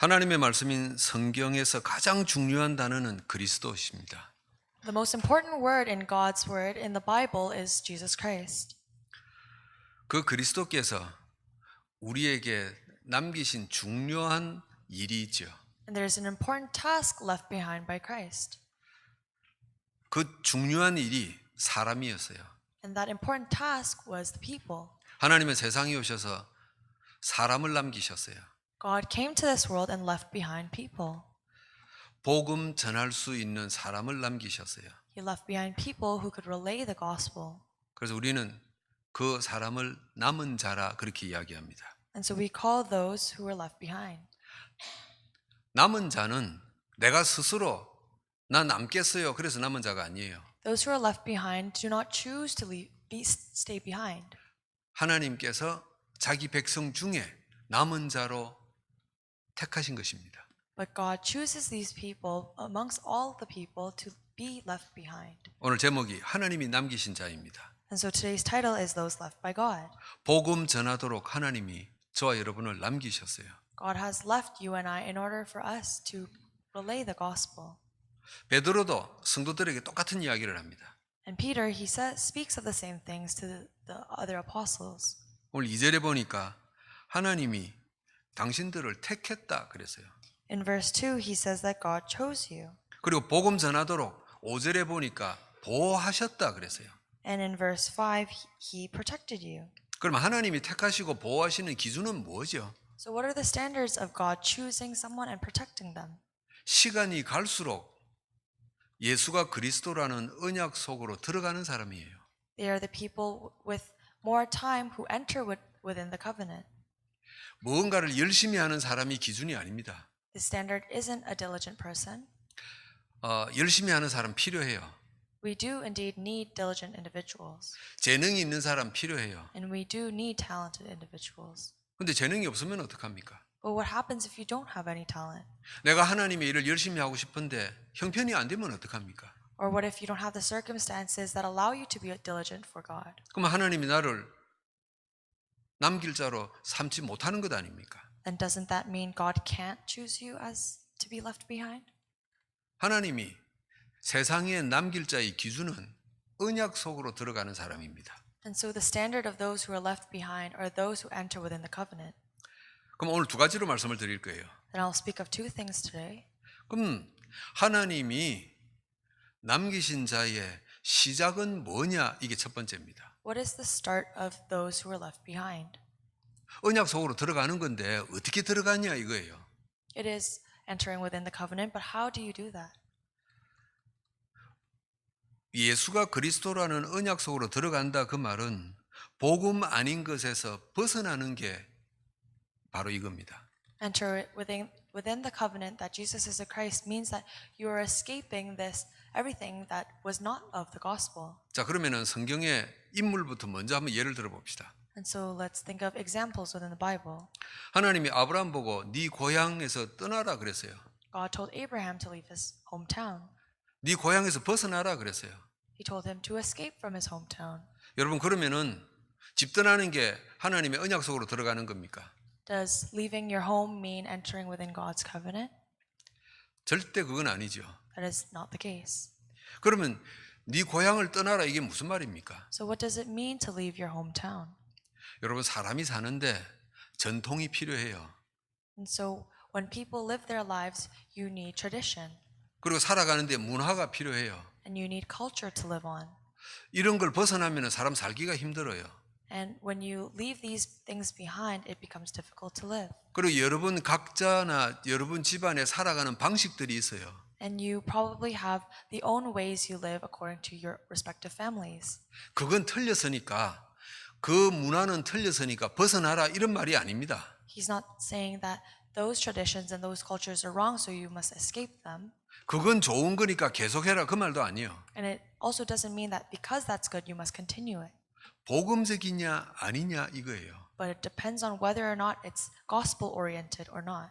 하나님의 말씀인 성경에서 가장 중요한 단어는 그리스도십니다. The most important word in God's word in the Bible is Jesus Christ. 그 그리스도께서 우리에게 남기신 중요한 일이죠. And there is an important task left behind by Christ. 그 중요한 일이 사람이었어요. And that important task was the people. 하나님은 세상에 오셔서 사람을 남기셨어요. God came to this world and left behind people. 복음 전할 수 있는 사람을 남기셨어요. He left behind people who could relay the gospel. 그래서 우리는 그 사람을 남은 자라 그렇게 이야기합니다. And so we call those who were left behind. 남은 자는 내가 스스로 나 남겠어요. 그래서 남은 자가 아니에요. Those who are left behind do not choose to stay behind. 하나님께서 자기 백성 중에 남은 자로 택하신 것입니다. But God chooses these people amongst all the people to be left behind. 오늘 제목이 하나님이 남기신 자입니다. And so today's title is Those Left by God. 복음 전하도록 하나님이 저와 여러분을 남기셨어요. God has left you and I in order for us to relay the gospel. 베드로도 성도들에게 똑같은 이야기를 합니다. And Peter, speaks of the same things to the other apostles. 오늘 2절에 보니까 하나님이 당신들을 택했다 그랬어요. In verse 2, he says that God chose you. 그리고 복음 전하도록 5절에 보니까 보호하셨다 그랬어요. And in verse 5, he protected you. 그럼 하나님이 택하시고 보호하시는 기준은 뭐죠? So what are the standards of God choosing someone and protecting them? 시간이 갈수록 예수가 그리스도라는 언약 속으로 들어가는 사람이에요. They are the people with more time who enter within the covenant. 무언가를 열심히 하는 사람이 기준이 아닙니다. The standard isn't a diligent person. 열심히 하는 사람 필요해요. We do indeed need diligent individuals. 재능이 있는 사람 필요해요. And we do need talented individuals. 근데 재능이 없으면 어떡합니까? But what happens if you don't have any talent? 내가 하나님의 일을 열심히 하고 싶은데 형편이 안 되면 어떡합니까? Or what if you don't have the circumstances that allow you to be diligent for God? 그럼 하나님이 나를 남길 자로 삼지 못하는 것 아닙니까? Then doesn't that mean God can't choose you as to be left behind? 하나님이 세상에 남길 자의 기준은 언약 속으로 들어가는 사람입니다. And so the standard of those who are left behind are those who enter within the covenant. 그럼 오늘 두 가지로 말씀을 드릴 거예요. Then I'll speak of two things today. 그럼 하나님이 남기신 자의 시작은 뭐냐? 이게 첫 번째입니다. What is the start of those who are left behind? 언약 속으로 들어가는 건데 어떻게 들어가냐 이거예요. It is entering within the covenant, but how do you do that? 예수가 그리스도라는 언약 속으로 들어간다 그 말은 복음 아닌 것에서 벗어나는 게 바로 이겁니다. Enter within the covenant that Jesus is the Christ means that you are escaping everything that was not of the gospel. 자, 그러면은 성경의 인물부터 먼저 한번 예를 들어 봅시다. And so let's think of examples within the Bible. 하나님이 아브라함 보고 네 고향에서 떠나라 그랬어요. God told Abraham to leave his hometown. 네 고향에서 벗어나라 그랬어요. He told him to escape from his hometown. 여러분 그러면은 집 떠나는 게 하나님의 언약 속으로 들어가는 겁니까? Does leaving your home mean entering within God's covenant? 절대 그건 아니죠. That is not the case. 그러면 네 고향을 떠나라 이게 무슨 말입니까? So what does it mean to leave your hometown? 여러분 사람이 사는데 전통이 필요해요. And so when people live their lives, you need tradition 그리고 살아가는데 문화가 필요해요. and you need culture to live on. 이런 걸 벗어나면 사람 살기가 힘들어요. And when you leave these things behind, it becomes difficult to live. 그리고 여러분 각자나 여러분 집안에 살아가는 방식들이 있어요. And you probably have the own ways you live according to your respective families. 그건 틀렸으니까 그 문화는 틀렸으니까 벗어나라 이런 말이 아닙니다. He's not saying that those traditions and those cultures are wrong, so you must escape them. 그건 좋은 거니까 계속해라 그 말도 아니에요. And it also doesn't mean that because that's good, you must continue it. 복음적이냐 아니냐 이거예요. But it depends on whether or not it's gospel oriented or not.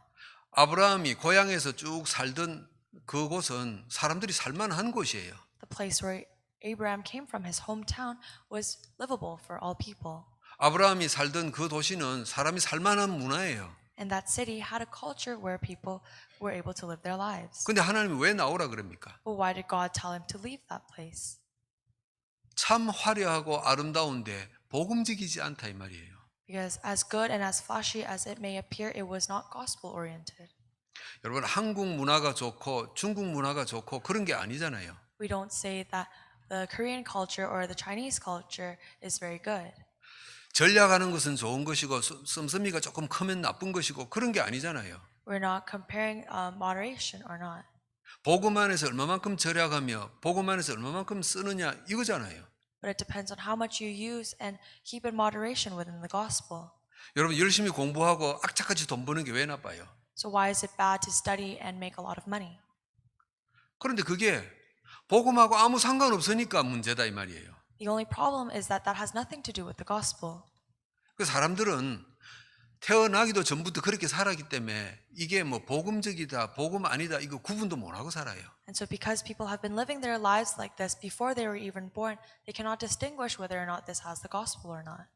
아브라함이 고향에서 쭉 살던 그곳은 사람들이 살만한 곳이에요. The place where Abraham came from, his hometown, was livable for all people. 아브라함이 살던 그 도시는 사람이 살만한 문화예요. And that city had a culture where people were able to live their lives. 근데 하나님이 왜 나오라 그럽니까? But why did God tell him to leave that place? 참 화려하고 아름다운데 복음적이지 않다 이 말이에요. Because as good and as flashy as it may appear, it was not gospel oriented. 여러분 한국 문화가 좋고 중국 문화가 좋고 그런 게 아니잖아요. We don't say that the Korean culture or the Chinese culture is very good. 전략하는 것은 좋은 것이고 씀씀이가 조금 크면 나쁜 것이고 그런 게 아니잖아요. We're not comparing moderation or not. 복음 안에서 얼마만큼 절약하며 복음 안에서 얼마만큼 쓰느냐 이거잖아요. But it depends on how much you use and keep in moderation within the gospel. 여러분 열심히 공부하고 악착같이 돈 버는 게 왜 나빠요? So why is it bad to study and make a lot of money? 그런데 그게 복음하고 아무 상관없으니까 문제다 이 말이에요. The only problem is that that has nothing to do with the gospel. 그 사람들은 태어나기도 전부터 그렇게 살았기 때문에 이게 뭐 복음적이다 복음 아니다 이거 구분도 못하고 살아요. And so because people have been living their lives like this before they were even born, they cannot distinguish whether or not this has the gospel or not.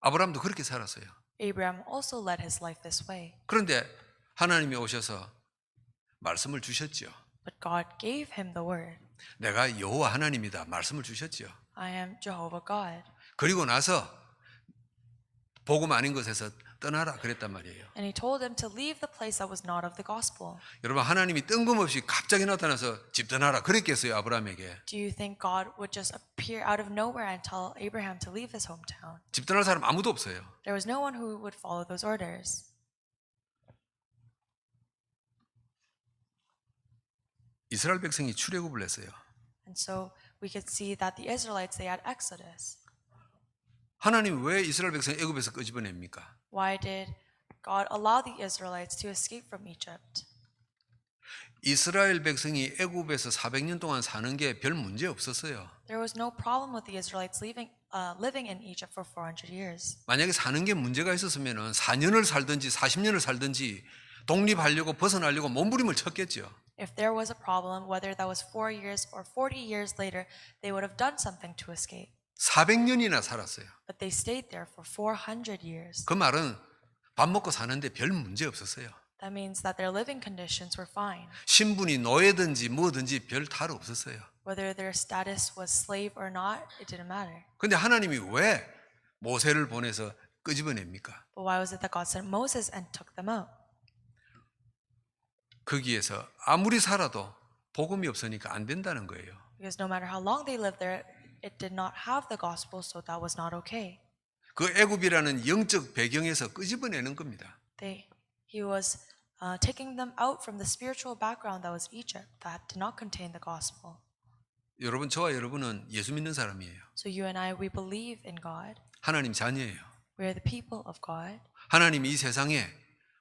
아브라함도 그렇게 살았어요. Abraham also led his life this way. 그런데 하나님이 오셔서 말씀을 주셨죠. But God gave him the word. 내가 여호와 하나님이다 말씀을 주셨죠. I am Jehovah God. 그리고 나서 복음 아닌 것에서 떠나라 그랬단 말이에요. And he told him to leave the place that was not of the gospel. 여러분 하나님이 뜬금없이 갑자기 나타나서 집 떠나라 그랬겠어요 아브라함에게. Do you think God would just appear out of nowhere and tell Abraham to leave his hometown? 집 떠날 사람 아무도 없어요. There was no one who would follow those orders. 이스라엘 백성이 출애굽을 했어요. And so we could see that the Israelites, they had Exodus. 하나님 왜 이스라엘 백성 애굽에서 끄집어냅니까? Why did God allow the Israelites to escape from Egypt? 이스라엘 백성이 애굽에서 400년 동안 사는 게 별 문제 없었어요. There was no problem with the Israelites living in Egypt for 400 years. 만약에 사는 게 문제가 있었으면 4년을 살든지 40년을 살든지 독립하려고 벗어나려고 몸부림을 쳤겠죠. If there was a problem, whether that was 4 years or 40 years later, they would have done something to escape. 400년이나 살았어요. But they stayed there for 400 years. 그 말은 밥 먹고 사는데 별 문제 없었어요. That means that their living conditions were fine. 신분이 노예든지 뭐든지 별 탈 없었어요. Whether their status was slave or not, it didn't matter. 근데 하나님이 왜 모세를 보내서 끄집어냅니까? But why was it that God sent Moses and took them out? 거기에서 아무리 살아도 복음이 없으니까 안 된다는 거예요. Because no matter how long they lived there, it did not have the gospel, so that was not okay. 그 애굽이라는 영적 배경에서 끄집어내는 겁니다. He was taking them out from the spiritual background that was Egypt, that did not contain the gospel. 여러분 저와 여러분은 예수 믿는 사람이에요. So you and I, we believe in God. 하나님 자녀예요. We are the people of God. 하나님이 이 세상에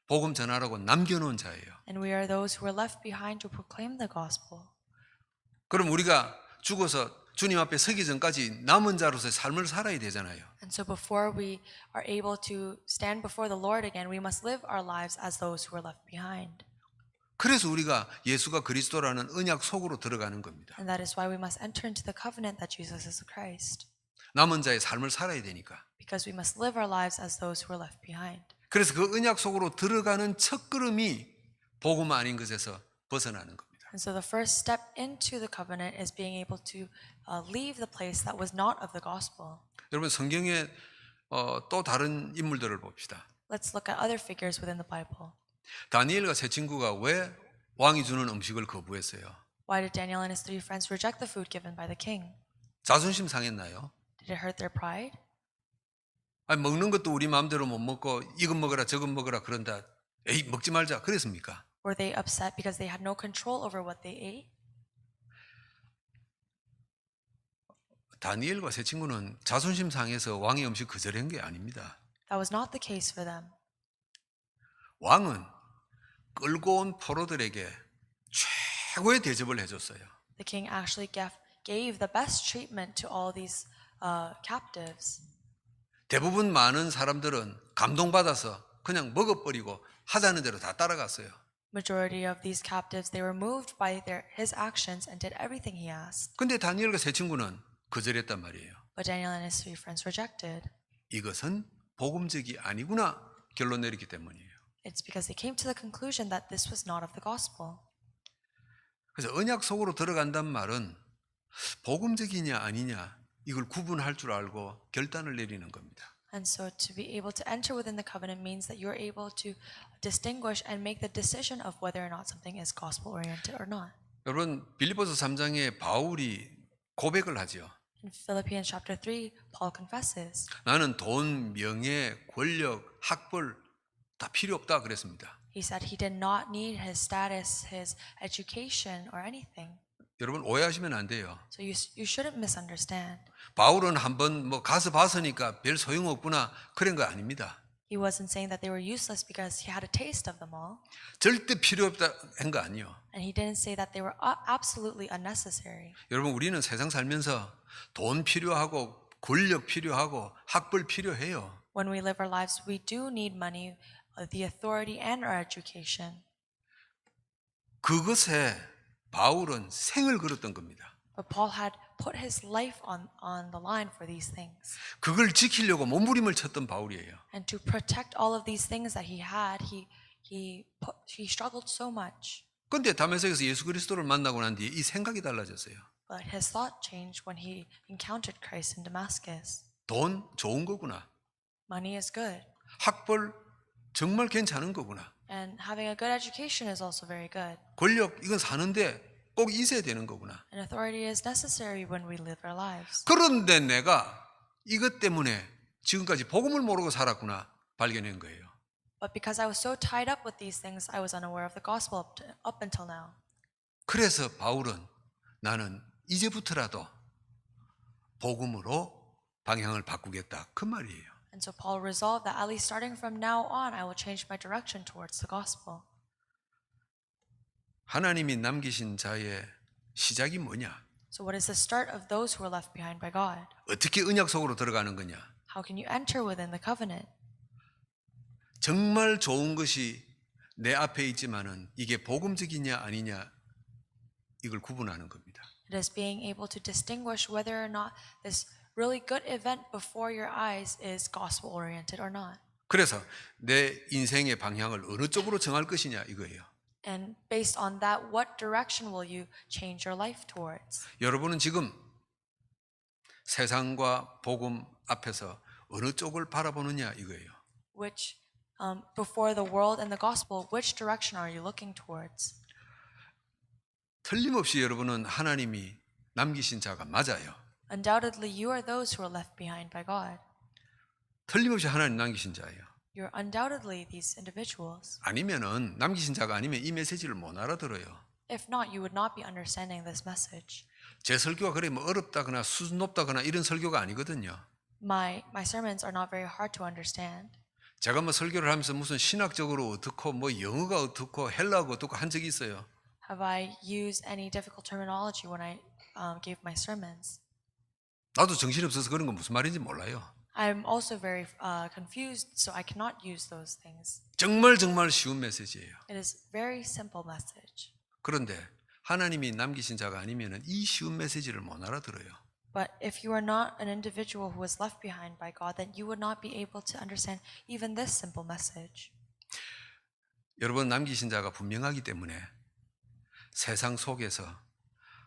복음 전하라고 남겨놓은 자예요. And we are those who are left behind to proclaim the gospel. 그럼 우리가 죽어서 주님 앞에 서기 전까지 남은 자로서의 삶을 살아야 되잖아요. And so before we are able to stand before the Lord again, we must live our lives as those who are left behind. 그래서 우리가 예수가 그리스도라는 언약 속으로 들어가는 겁니다. And that is why we must enter into the covenant that Jesus is the Christ. 남은 자의 삶을 살아야 되니까. Because we must live our lives as those who are left behind. 그래서 그 언약 속으로 들어가는 첫걸음이 복음 아닌 것에서 벗어나는 겁니다. And so the first step into the covenant is being able to leave the place that was not of the gospel. 여러분 성경에 또 다른 인물들을 봅시다. Let's look at other figures within the Bible. 다니엘과 세 친구가 왜 왕이 주는 음식을 거부했어요? Why did Daniel and his 3 friends reject the food given by the king? 자존심 상했나요? Did it hurt their pride? 아니, 먹는 것도 우리 마음대로 못 먹고 이것 먹어라 저것 먹어라 그런다. 에이 먹지 말자 그랬습니까? Were they upset because they had no control over what they ate? 다니엘과 세 친구는 자존심 상해서 왕의 음식 거절한 게 아닙니다. That was not the case for them. 왕은 끌고 온 포로들에게 최고의 대접을 해줬어요. The king actually gave the best treatment to all these captives. 대부분 많은 사람들은 감동받아서 그냥 먹어버리고 하자는 대로 다 따라갔어요. Majority of these captives, they were moved by his actions and did everything he asked. 근데 다니엘과 세 친구는 거절했단 말이에요. But Daniel and his 3 friends rejected. 이것은 복음적이 아니구나 결론 내리기 때문이에요. It's because they came to the conclusion that this was not of the gospel. 그래서 언약 속으로 들어간단 말은 복음적이냐 아니냐 이걸 구분할 줄 알고 결단을 내리는 겁니다. And so to be able to enter within the covenant means that you're able to distinguish and make the decision of whether or not something is gospel oriented or not. 여러분 빌립보서 3장에 바울이 고백을 하죠. In Philippians chapter 3, Paul confesses. 나는 돈, 명예, 권력, 학벌 다 필요 없다 그랬습니다. He said he did not need his status, his education, or anything. 여러분 오해하시면 안 돼요. So you shouldn't misunderstand. 바울은 한번 뭐 가서 봤으니까 별 소용없구나 그런 거 아닙니다. He wasn't saying that they were useless because he had a taste of them all. 절대 필요 없다 한 거 아니에요. And he didn't say that they were absolutely unnecessary. 여러분 우리는 세상 살면서 돈 필요하고 권력 필요하고 학벌 필요해요. When we live our lives, we do need money, the authority, and our education. 그것에 바울은 생을 걸었던 겁니다. But Paul had put his life on the line for these things. 그걸 지키려고 몸부림을 쳤던 바울이에요. And to protect all of these things that he had, he struggled so much. 그런데 다메섹에서 예수 그리스도를 만나고 난 뒤에 이 생각이 달라졌어요. But his thought changed when he encountered Christ in Damascus. 돈 좋은 거구나. Money is good. 학벌 정말 괜찮은 거구나. And having a good education is also very good. 권력 이건 사는데 꼭 있어야 되는 거구나. And authority is necessary when we live our lives. 그런데 내가 이것 때문에 지금까지 복음을 모르고 살았구나 발견한 거예요. But because I was so tied up with these things, I was unaware of the gospel up until now. 그래서 바울은 나는 이제부터라도 복음으로 방향을 바꾸겠다 그 말이에요. And so Paul resolved that at least starting from now on, I will change my direction towards the gospel. 하나님이 남기신 자의 시작이 뭐냐? So what is the start of those who are left behind by God? 어떻게 언약 속으로 들어가는 거냐? How can you enter within the covenant? 정말 좋은 것이 내 앞에 있지만은 이게 복음적이냐 아니냐 이걸 구분하는 겁니다. It is being able to distinguish whether or not this really good event before your eyes is gospel oriented or not. 그래서 내 인생의 방향을 어느 쪽으로 정할 것이냐 이거예요. And based on that, what direction will you change your life towards? 여러분은 지금 세상과 복음 앞에서 어느 쪽을 바라보느냐 이거예요. Which, before the world and the gospel, which direction are you looking towards? 틀림없이 여러분은 하나님이 남기신 자가 맞아요. Undoubtedly, you are those who are left behind by God. 틀림없이 하나님 남기신 자예요. You're undoubtedly these individuals. 아니면은 남기신 자가 아니면 이 메시지를 못 알아들어요. If not, you would not be understanding this message. 제 설교가 그래 뭐 어렵다거나 수준 높다거나 이런 설교가 아니거든요. My sermons are not very hard to understand. 제가 뭐 설교를 하면서 무슨 신학적으로 어떻고 뭐 영어가 어떻고 헬라어가 어떻고 한 적이 있어요. Have I used any difficult terminology when I gave my sermons? 나도 정신없어서 그런 건 무슨 말인지 몰라요. I'm also very confused, so I cannot use those things. 정말 쉬운 메시지예요. It is a very simple message. 그런데 하나님이 남기신 자가 아니면 이 쉬운 메시지를 못 알아들어요. But if you are not an individual who was left behind by God, then you would not be able to understand even this simple message. 여러분 남기신 자가 분명하기 때문에 세상 속에서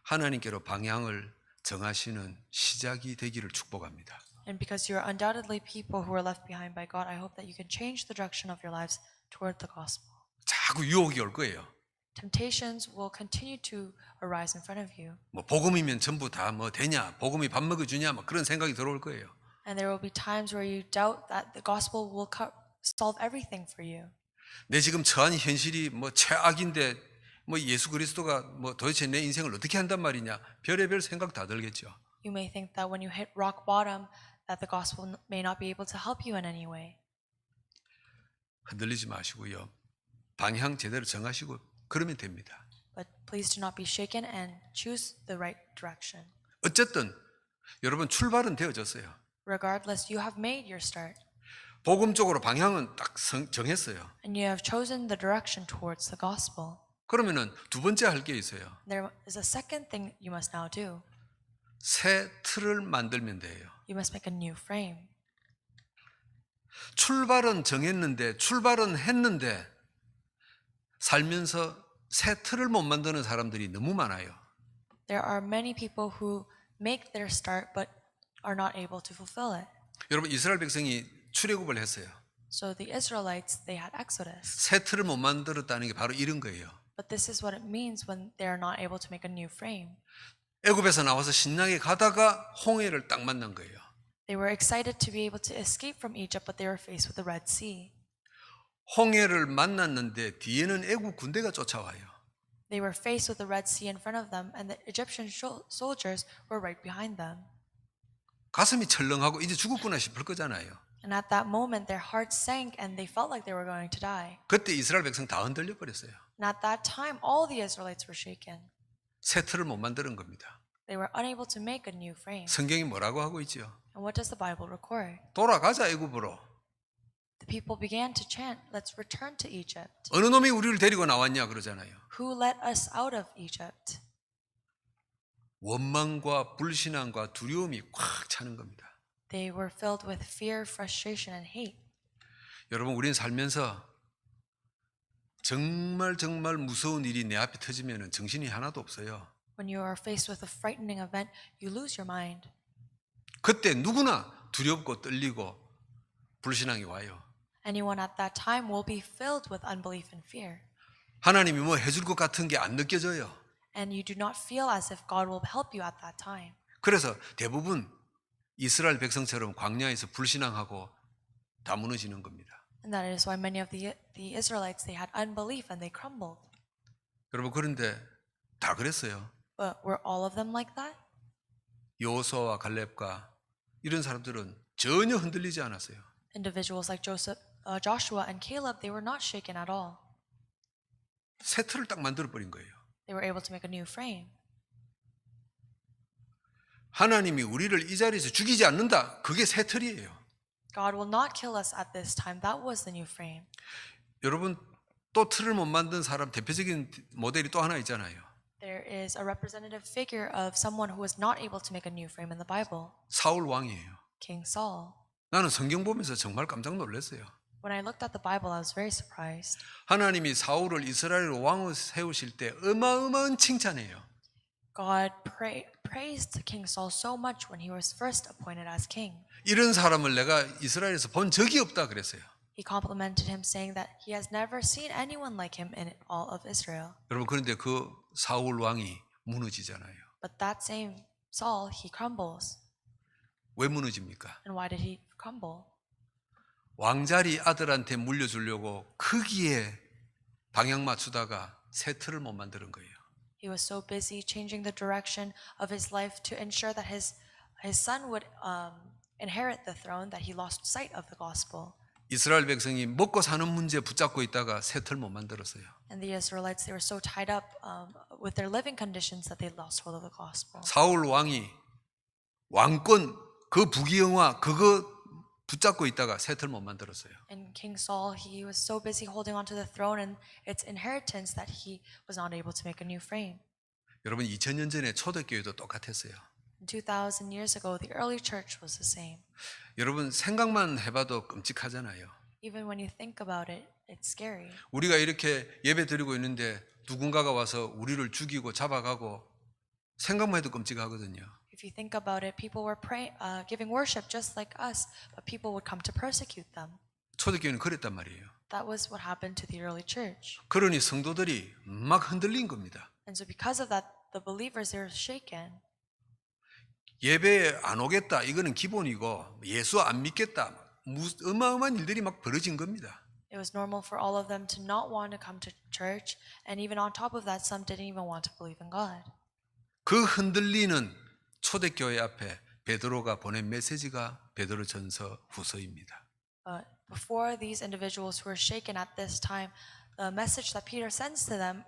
하나님께로 방향을 정하시는 시작이 되기를 축복합니다. And because you are undoubtedly people who are left behind by God, I hope that you can change the direction of your lives toward the gospel. 자꾸 유혹이 올 거예요. Temptations will continue to arise in front of you. 뭐 복음이면 전부 다 뭐 되냐, 복음이 밥 먹여주냐, 뭐 그런 생각이 들어올 거예요. And there will be times where you doubt that the gospel will solve everything for you. 내 지금 처한 현실이 뭐 최악인데 뭐 예수 그리스도가 뭐 도대체 내 인생을 어떻게 한단 말이냐, 별의별 생각 다 들겠죠. You may think that when you hit rock bottom, that the gospel may not be able to help you in any way. 흔들리지 마시고요. 방향 제대로 정하시고 그러면 됩니다. But please do not be shaken and choose the right direction. 어쨌든 여러분 출발은 되어졌어요. Regardless, you have made your start. 복음 쪽으로 방향은 딱 정했어요. And you have chosen the direction towards the gospel. 그러면은 두 번째 할 게 있어요. There is a second thing you must now do. 새 틀을 만들면 돼요. You must make a new frame. 출발은 정했는데, 출발은 했는데 살면서 새 틀을 못 만드는 사람들이 너무 많아요. There are many people who make their start but are not able to fulfill it. 여러분, 이스라엘 백성이 출애굽을 했어요. So the Israelites, they had Exodus. 새 틀을 못 만들었다는 게 바로 이런 거예요. But this is what it means when they are not able to make a new frame. 애굽에서 나와서 신나게 가다가 홍해를 딱 만난 거예요. They were excited to be able to escape from Egypt, but they were faced with the Red Sea. 홍해를 만났는데 뒤에는 애굽 군대가 쫓아와요. They were faced with the Red Sea in front of them, and the Egyptian soldiers were right behind them. 가슴이 철렁하고 이제 죽었구나 싶을 거잖아요. And at that moment, their hearts sank and they felt like they were going to die. 그때 이스라엘 백성 다 흔들려 버렸어요. And at that time, all the Israelites were shaken. 새 틀을 못 만드는 겁니다. They were unable to make a new frame. 성경이 뭐라고 하고 있죠? And what does the Bible record? 돌아가자 애굽으로. The people began to chant, "Let's return to Egypt." 어느 놈이 우리를 데리고 나왔냐 그러잖아요. Who let us out of Egypt? 원망과 불신앙과 두려움이 꽉 차는 겁니다. They were filled with fear, frustration, and hate. 여러분, 우리는 살면서 정말 무서운 일이 내 앞에 터지면 정신이 하나도 없어요. When you are faced with a frightening event, you lose your mind. 그때 누구나 두렵고 떨리고 불신앙이 와요. Anyone at that time will be filled with unbelief and fear. 하나님이 뭐 해줄 것 같은 게 안 느껴져요. And you do not feel as if God will help you at that time. 그래서 대부분 이스라엘 백성처럼 광야에서 불신앙하고 다 무너지는 겁니다. And that is why many of the Israelites, they had unbelief and they crumbled. 여러분, 그런데 다 그랬어요. But were all of them like that? 여호수아와 갈렙과 이런 사람들은 전혀 흔들리지 않았어요. Individuals like Joshua and Caleb, they were not shaken at all. 새 틀을 딱 만들어 버린 거예요. They were able to make a new frame. 하나님이 우리를 이 자리에서 죽이지 않는다. 그게 새 틀이에요. God will not kill us at this time. That was the new frame. 여러분, 또 틀을 못 만든 사람 대표적인 모델이 또 하나 있잖아요. There is a representative figure of someone who was not able to make a new frame in the Bible, 사울 왕이에요. King Saul. 나는 성경 보면서 정말 깜짝 놀랐어요. When I looked at the Bible, I was very surprised. 하나님이 사울을 이스라엘 왕으로 세우실 때 어마어마한 칭찬이에요. God praised King Saul so much when he was first appointed as king. 이런 사람을 내가 이스라엘에서 본 적이 없다 그랬어요. He complimented him, saying that he has never seen anyone like him in all of Israel. 여러분, 그런데 그 사울 왕이 무너지잖아요. But that same Saul, he crumbles. 왜 무너집니까? And why did he crumble? 왕자리 아들한테 물려주려고 크기에 방향 맞추다가 새 틀을 못 만드는 거예요. He was so busy changing the direction of his life to ensure that his son would inherit the throne that he lost sight of the gospel. 이스라엘 백성이 먹고 사는 문제 붙잡고 있다가 새 틀 못 만들었어요. And the Israelites, they were so tied up with their living conditions that they lost hold of the gospel. 사울 왕이 왕권 그 부귀영화 그거 붙잡고 있다가 새 틀 못 만들었어요. And King Saul, he was so busy holding on to the throne and its inheritance that he was not able to make a new frame. 여러분, 2000년 전에 초대교회도 똑같았어요. 2,000 years ago, the early church was the same. 여러분, 생각만 해봐도 끔찍하잖아요. Even when you think about it, it's scary. 우리가 이렇게 예배 드리고 있는데 누군가가 와서 우리를 죽이고 잡아가고 생각만 해도 끔찍하거든요. If you think about it, people were giving worship just like us, but people would come to persecute them. 초대교회는 그랬단 말이에요. That was what happened to the early church. 그러니 성도들이 막 흔들린 겁니다. And so because of that, the believers, they were shaken. 예배에 안 오겠다, 이거는 기본이고 예수 안 믿겠다, 어마어마한 일들이 막 벌어진 겁니다. It was normal for all of them to not want to come to church, and even on top of that, some didn't even want to believe in God. 그 흔들리는 초대교회 앞에 베드로가 보낸 메시지가 베드로전서 후서입니다. But before these individuals who were shaken at this time, the message that Peter sends to them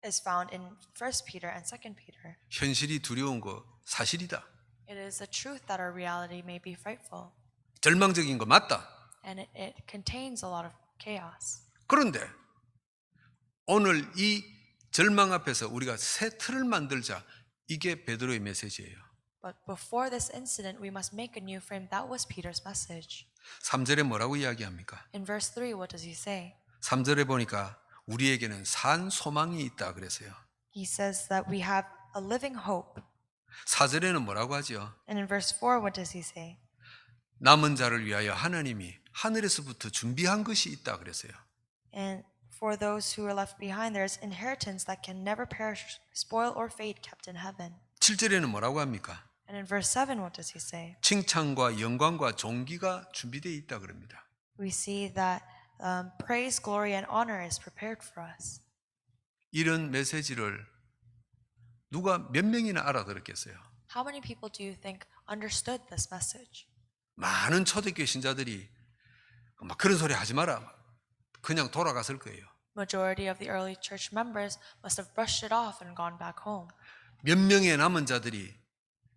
is found in 1 Peter and 2 Peter. 현실이 두려운 거 사실이다. It is a truth that our reality may be frightful, 절망적인 거 맞다. and it contains a lot of chaos. 그런데 오늘 이 절망 앞에서 우리가 새 틀을 만들자, 이게 베드로의 메시지예요. But before this incident, we must make a new frame. That was Peter's message. 3절에 뭐라고 이야기합니까? In verse 3, what does he say? 3절에 보니까 우리에게는 산 소망이 있다 그랬어요. He says that we have a living hope. 4절에는 뭐라고 하죠? And in verse 4, what does he say? 남은 자를 위하여 하나님이 하늘에서부터 준비한 것이 있다 그랬어요. And for those who are left behind, there is inheritance that can never perish, spoil, or fade, kept in heaven. 7절에는 뭐라고 합니까? And in verse 7, what does he say? 칭찬과 영광과 존귀가 준비되어 있다 그럽니다. We see that praise, glory, and honor is prepared for us. 이런 메시지를 누가 몇 명이나 알아들었겠어요? How many people do you think understood this message? 많은 초대교회 신자들이 막 그런 소리 하지 마라. 그냥 돌아갔을 거예요. Majority of the early church members must have brushed it off and gone back home. 몇 명의 남은 자들이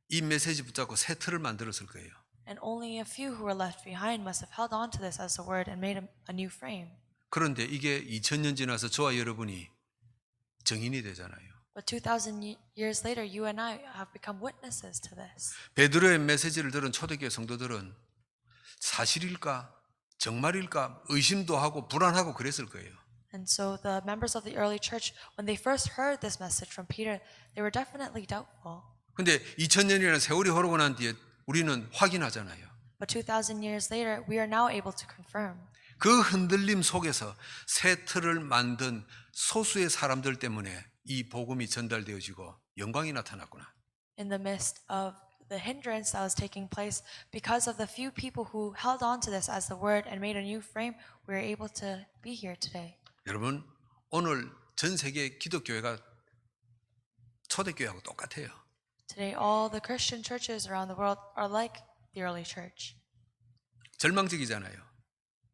이 메시지 붙잡고 새 틀을 만들었을 거예요. And only a few who were left behind must have held on to this as the word and made a new frame. 그런데 이게 2000년 지나서 저와 여러분이 증인이 되잖아요. But 2,000 years later, you and I have become witnesses to this. 베드로의 메시지를 들은 초대교회 성도들은 사실일까? 정말일까? 의심도 하고 불안하고 그랬을 거예요. And so the members of the early church, when they first heard this message from Peter, they were definitely doubtful. 근데 2000년이라는 세월이 흐르고 난 뒤에 우리는 확인하잖아요. But 2,000 years later, we are now able to confirm. 그 흔들림 속에서 새 틀을 만든 소수의 사람들 때문에 이 복음이 전달되어지고 영광이 나타났구나. In the midst of the hindrance that was taking place, because of the few people who held on to this as the word and made a new frame, we are able to be here today. 여러분, 오늘 전 세계 기독교회가 초대교회하고 똑같아요. Today, all the Christian churches around the world are like the early church. 절망적이잖아요.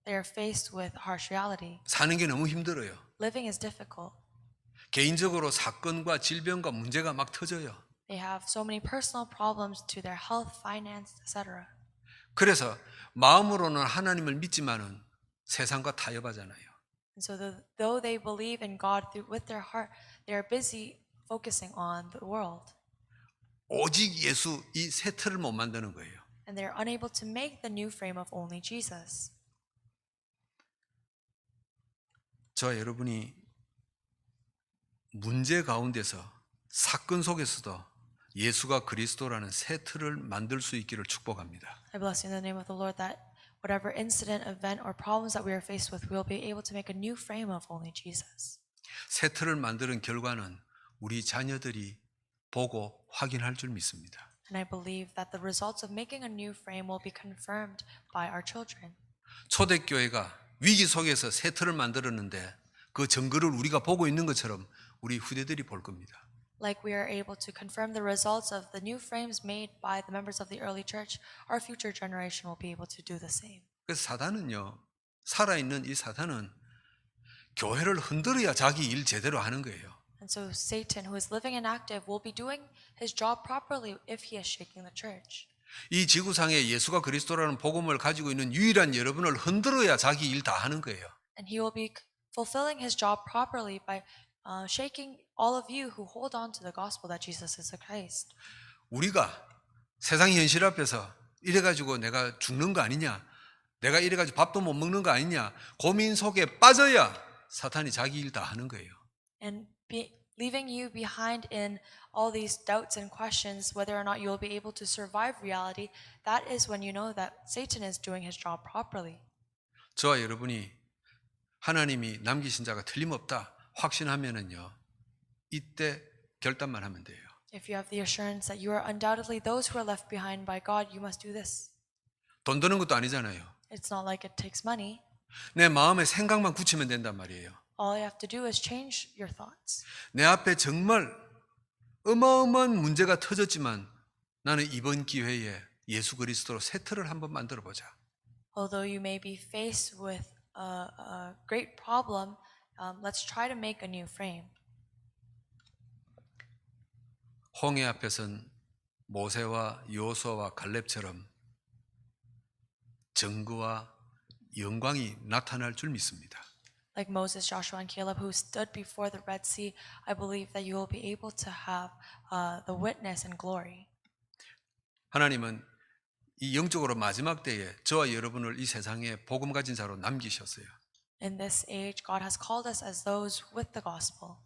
They are faced with harsh reality. 사는 게 너무 힘들어요. Living is difficult. 개인적으로 사건과 질병과 문제가 막 터져요. They have so many personal problems to their health, finance, etc. 그래서 마음으로는 하나님을 믿지만은 세상과 타협하잖아요. And so though they believe in God with their heart, they are busy focusing on the world. 오직 예수 이 새 틀을 못 만드는 거예요. And they are unable to make the new frame of only Jesus. 저와 여러분이 문제 가운데서 사건 속에서도 예수가 그리스도라는 새 틀을 만들 수 있기를 축복합니다. I bless you in the name of the Lord that whatever incident, event, or problems that we are faced with, we'll be able to make a new frame of only Jesus. 새 틀을 만드는 결과는 우리 자녀들이 보고 확인할 줄 믿습니다. And I believe that the results of making a new frame will be confirmed by our children. 초대교회가 위기 속에서 새 틀을 만들었는데 그 증거를 우리가 보고 있는 것처럼 우리 후대들이 볼 겁니다. Like we are able to confirm the results of the new frames made by the members of the early church, our future generation will be able to do the same. 그래서 사단은요, 살아있는 이 사단은 교회를 흔들어야 자기 일 제대로 하는 거예요. And so Satan, who is living and active, will be doing his job properly if he is shaking the church. 이 지구상에 예수가 그리스도라는 복음을 가지고 있는 유일한 여러분을 흔들어야 자기 일 다 하는 거예요. And he will be fulfilling his job properly by shaking all of you who hold on to the gospel that Jesus is the Christ. 우리가 세상 현실 앞에서 이래가지고 내가 죽는 거 아니냐, 내가 이래가지고 밥도 못 먹는 거 아니냐, 고민 속에 빠져야 사탄이 자기 일 다 하는 거예요. And leaving you behind in all these doubts and questions whether or not you will be able to survive reality, that is when you know that Satan is doing his job properly. 저와 여러분이 하나님이 남기신 자가 틀림없다 확신하면은요, 이때 결단만 하면 돼요. If you have the assurance that you are undoubtedly those who are left behind by God, you must do this. 돈 드는 것도 아니잖아요. It's not like it takes money. 내 마음의 생각만 굳히면 된단 말이에요. All you have to do is change your thoughts. 내 앞에 정말 어마어마한 문제가 터졌지만 나는 이번 기회에 예수 그리스도로 새 틀을 한번 만들어 보자. Although you may be faced with a great problem, let's try to make a new frame. 홍해 앞에선 모세와 여호수아와 갈렙처럼 증거와 영광이 나타날 줄 믿습니다. Like Moses, Joshua, and Caleb, who stood before the Red Sea, I believe that you will be able to have the witness and glory. 하나님은 이 영적으로 마지막 때에 저와 여러분을 이 세상에 복음 가진 자로 남기셨어요. In this age, God has called us as those with the gospel.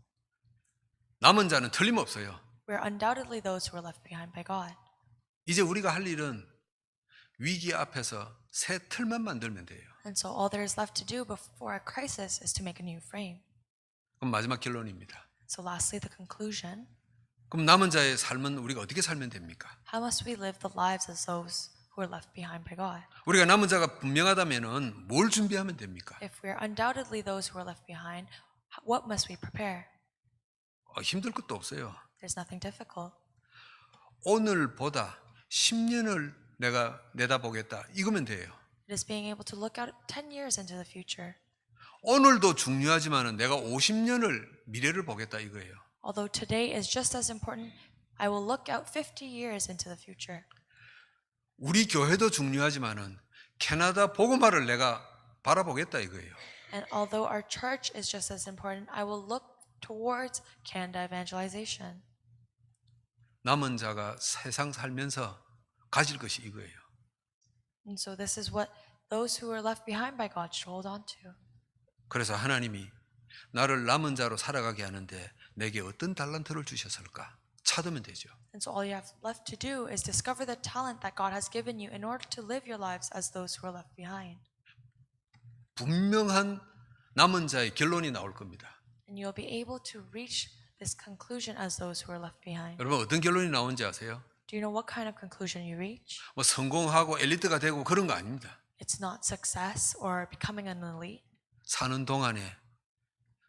남은 자는 틀림없어요. We're undoubtedly those who are left behind by God. 이제 우리가 할 일은 위기 앞에서 새 틀만 만들면 돼요. And so all there is left to do before a crisis is to make a new frame. 그럼 마지막 결론입니다. So lastly, the conclusion. 그럼 남은 자의 삶은 우리가 어떻게 살면 됩니까? How must we live the lives as those who are left behind by God? 우리가 남은 자가 분명하다면은 뭘 준비하면 됩니까? If we are undoubtedly those who are left behind, what must we prepare? 힘들 것도 없어요. There's nothing difficult. 오늘보다 10년을 내가 내다보겠다. 이거면 돼요. It is being able to look out 10 years into the future. 오늘도 중요하지만은 내가 50년을 미래를 보겠다 이거예요. Although today is just as important, I will look out 50 years into the future. 우리 교회도 중요하지만은 캐나다 복음화를 내가 바라보겠다 이거예요. And although our church is just as important, I will look towards Canada evangelization. 남은 자가 세상 살면서 가질 것이 이거예요. And so this is what those who are left behind by God should hold on to. 그래서 하나님이 나를 남은 자로 살아가게 하는데 내게 어떤 달란트를 주셨을까? 찾으면 되죠. And so all you have left to do is discover the talent that God has given you in order to live your lives as those who are left behind. 분명한 남은 자의 결론이 나올 겁니다. And you'll be able to reach this conclusion as those who are left behind. 여러분 어떤 결론이 나오는지 아세요? Do you know what kind of conclusion you reach? 뭐 성공하고 엘리트가 되고 그런 거 아닙니다. It's not success or becoming an elite, 사는 동안에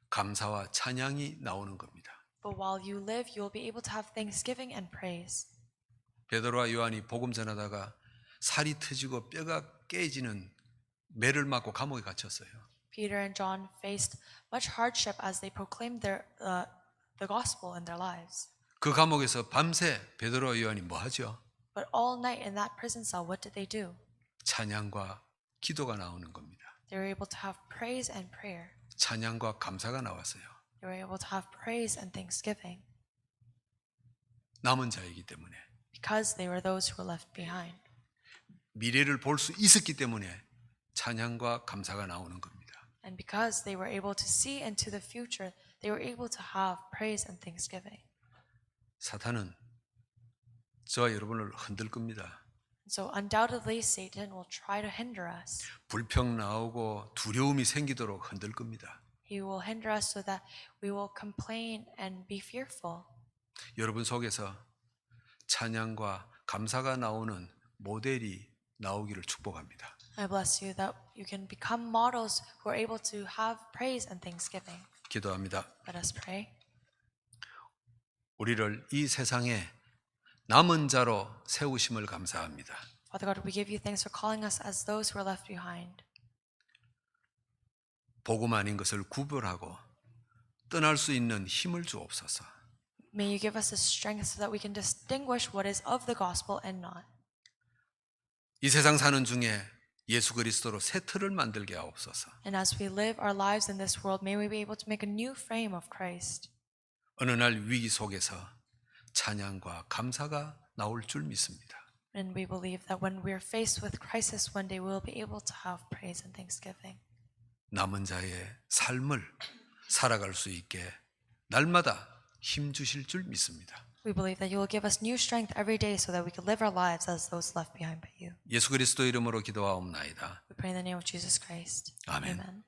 감사와 찬양이 나오는 겁니다. but while you live, you'll be able to have thanksgiving and praise. 베드로와 요한이 복음 전하다가 살이 터지고 뼈가 깨지는 매를 맞고 감옥에 갇혔어요. Peter and John faced much hardship as they proclaimed the gospel in their lives. 그 감옥에서 밤새 베드로와 요한이 뭐 하죠? But all night in that prison cell, what did they do? 찬양과 기도가 나오는 겁니다. They were able to have praise and prayer. 찬양과 감사가 나왔어요. They were able to have praise and thanksgiving 남은 자이기 때문에 because they were those who were left behind. 미래를 볼 수 있었기 때문에 찬양과 감사가 나오는 겁니다. And because they were able to see into the future, they were able to have praise and thanksgiving. 사탄은 저와 여러분을 흔들 겁니다. So undoubtedly, Satan will try to hinder us. 불평 나오고 두려움이 생기도록 흔들 겁니다. He will hinder us so that we will complain and be fearful. 여러분 속에서 찬양과 감사가 나오는 모델이 나오기를 축복합니다. I bless you that you can become models who are able to have praise and thanksgiving. 기도합니다. Let us pray. 우리를 이 세상에 남은 자로 세우심을 감사합니다. Father God, we give you thanks for calling us as those who are left behind. 복음 아닌 것을 구별하고 떠날 수 있는 힘을 주옵소서. May you give us the strength so that we can distinguish what is of the gospel and not. 이 세상 사는 중에 예수 그리스도로 새 틀을 만들게 하옵소서. And as we live our lives in this world, may we be able to make a new frame of Christ. 어느 날 위기 속에서 찬양과 감사가 나올 줄 믿습니다. And we believe that when we are faced with crisis one day, we will be able to have praise and thanksgiving. 남은 자의 삶을 살아갈 수 있게 날마다 힘 주실 줄 믿습니다. We believe that you will give us new strength every day so that we can live our lives as those left behind by you. 예수 그리스도 이름으로 기도하옵나이다. We pray in the name of Jesus Christ. 아멘. Amen.